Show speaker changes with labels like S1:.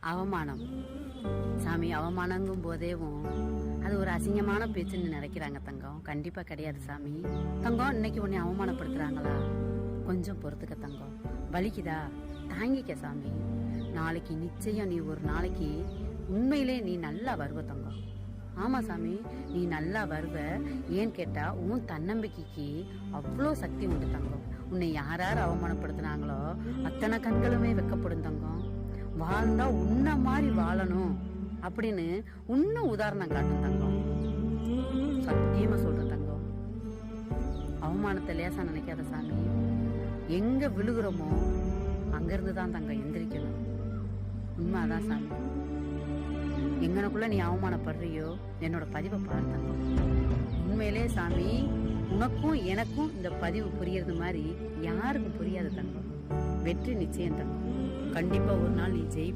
S1: அவமானம் சாமி. அவமானங்கும் போதேவும் அது ஒரு அசிங்கமான பேச்சுன்னு நினைக்கிறாங்க தங்கம். கண்டிப்பா கிடையாது சாமி. தங்கம், இன்னைக்கு உன்னை அவமானப்படுத்துறாங்களா? கொஞ்சம் பொறுத்துக்க தங்கம். வலிக்குதா? தாங்கிக்க சாமி. நாளைக்கு நிச்சயம் நீ ஒரு நாளைக்கு உண்மையிலே நீ நல்லா வருவ தங்கம். ஆமா சாமி, நீ நல்லா வருவ. ஏன்னு கேட்டா உன் தன்னம்பிக்கைக்கு அவ்வளோ சக்தி உண்டு தங்கம். உன்னை யார் அவமானப்படுத்தினாங்களோ அத்தனை கண்களுமே வெக்கப்படும் தங்கம். வாழ்ந்தா உன்ன மாதிரி வாழணும் அப்படின்னு இன்னும் உதாரணம் காட்டும் தங்கம். சத்தியமா சொல்ற தங்கம். அவமானத்தை லேசா நினைக்காத சாமி. எங்க விழுகிறோமோ அங்க இருந்துதான் தங்கம் எந்திரிக்கணும். உண்மைதான் சாமி. எங்கனக்குள்ள நீ அவமானப்படுறியோ என்னோட பதிவை பாரு தங்கம். உண்மையிலே சாமி, உனக்கும் எனக்கும் இந்த பதிவு புரியறது மாதிரி யாருக்கும் புரியாது தங்கம். வெற்றி நிச்சயம் தங்கம். கண்டிப்பா ஒரு நாள் நீ ஜெயிப்ப.